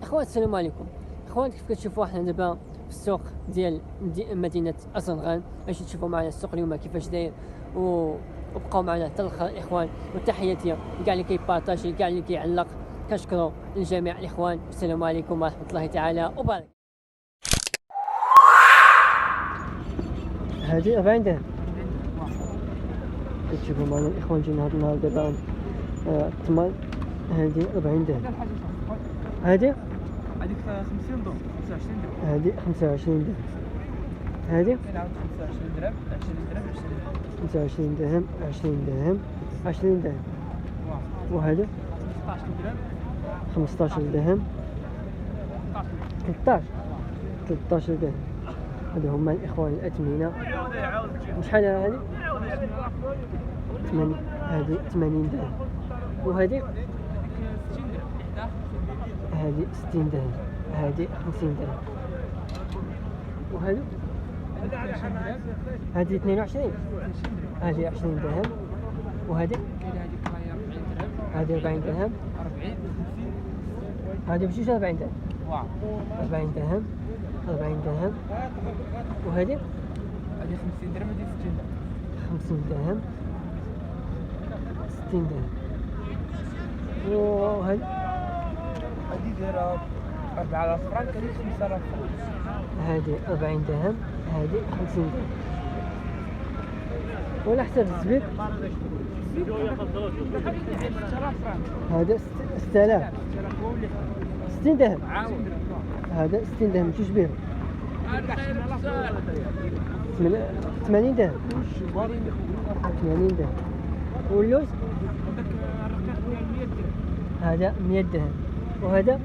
اخوان السلام عليكم. اخوان كيف كتشوفوا احنا دابا في السوق ديال مدينه أسنغان، باش تشوفوا معنا السوق اليوم كيفاش داير وبقاو معنا حتى الاخر الاخوان. وتحياتي لكاع اللي كيبارطاجي، كاع اللي كيعلق. كنشكروا لجميع الاخوان. السلام عليكم ورحمه الله تعالى وبركاته. هذه 40 درهم كتشوفوا معنا الاخوان. جينا هذا النهار دابا التمر. هذه 40 درهم. هذه 50 درهم 25 درهم. هذه 25 درهم. هذه 25 درهم 20 درهم 25 درهم 20 درهم 20 درهم. وهذا 15 درهم 13 درهم. هذا هما الاخوان الاثمنه. وشحال هذه؟ 80. هذه 80 درهم. وهذه 60 درهم. هذه 50 درهم. وهذا هذه 22. هذه 20 درهم. وهذه هذه 40 درهم. هذه بجوج 40 درهم. 40 درهم 40 درهم. وهذه 50 درهم. هذه 60 درهم. 50 درهم 60 درهم. وهذه دايره 4000 فرنك. هذه 5000 فرنك. هذه 40 درهم. هذه 50 درهم. ولا حساب الزبيب هذا 6000. 60 درهم. هذا 60 درهم جوج بيهم. 80 درهم. 80 درهم. واللوز هذا 100 درهم. وهذا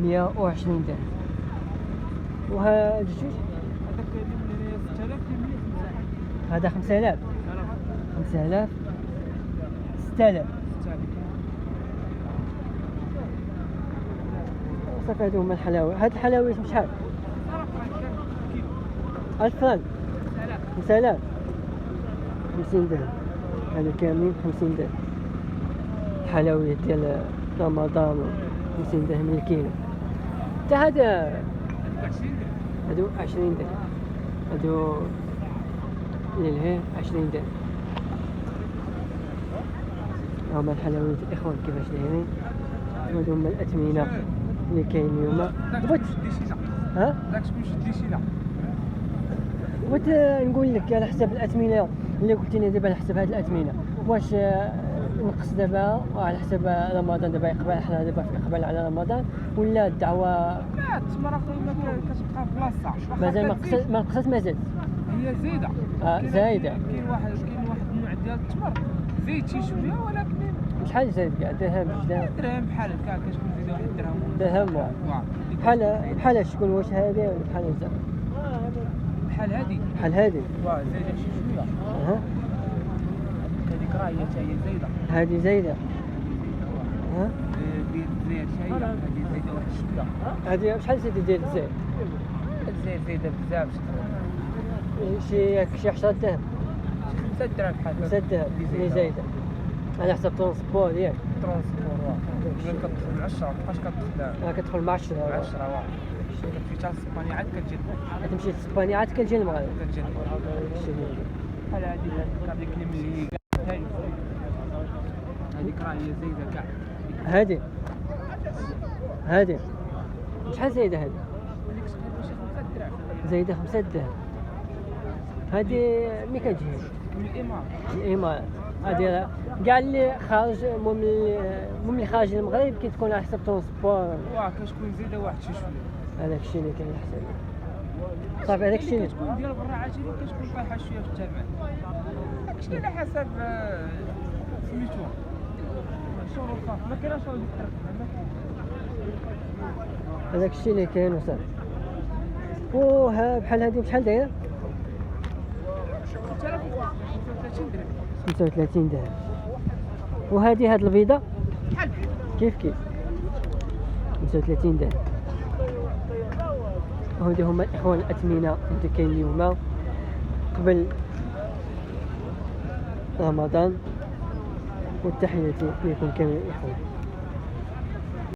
120 درهم. وهذا جوج هذا 5000. 5000 6000. صافي هادو هما الحلاوه. هاد الحلاوه شحال؟ 1000 فرنك. 5000 50 درهم. هادو كاملين 50 درهم. الحلويات ديال رمضان 50 درهم الكيلو. حتى هذا هادو 20 درهم. هادو للهي 20 درهم. هما الحلويات الاخوان كيفاش دايرين. هادو هما الاثمنه اللي كاين اليوم. بغيت داك شكون شد لي شي لا. بغيت نقول لك على حسب الاثمنه اللي قلتي لي دابا، على حسب هاد الاثمنه واش نقص دابا وعلى حسب رمضان دابا يقبل، احنا دابا يقبل على رمضان، ولا الدعوه لا التمر اخويا كتبقى في بلاصه مازال ما نقصت مازال. هي زايده. زايده. كاين واحد النوع ديال التمر زايد شي شويه، ولكن شحال زايد كاع؟ درهم جوج درهم بحال هكا كتكون زايده واحد درهم بحال شكون؟ واش هذه ولا بحال هذا؟ بحال هذه زايده شي شويه. هذيك راه هي حتى هي زايده. هذه زايده. ديال شي هذه زايده واحد شويه. هذه شحال زايده ديال الزايد؟ الزايد زايده بزاف. شي 10 درهم 5 درهم بحال 5 درهم اللي زايده على حسب ترونسبور ياك. ترونسبور كتدخل 10 مابقاش كتدخل. كتدخل مع 10 كتمشي حتى لاسبانيا عاد كتجي المغرب. كتمشي لاسبانيا عاد كتجي المغرب. بحال هذيك اللي ملي هذيك راه هي زايده كاع. هذه شحال زايده؟ هذه هذيك تقريبا شي 5 درهم. زايده 5 درهم. هذه ملي كتجي من الامارات. الامارات. هذه كاع اللي خارج المهم اللي خارج المغرب كتكون على حسب ترونسبور. كتكون زايده واحد شي شويه. هذاك الشيء اللي كاين على حساب. صافي هذاك الشيء اللي كتكون ديال برا عاجلين كتكون طايحه شويه في الثمن. داك الشيء على حسب سميتو الشروط. ما كايناش هذيك الطريقه. هذاك الشيء اللي كاين وصافي. وها بحال هذه بشحال دايره؟ 35 درهم. وهذه هاد البيضه كيف 35 درهم. وهذو هما الاخوان الاثمنه اللي كاين اليوم قبل رمضان. والتحياتي لكم كامل الاخوان.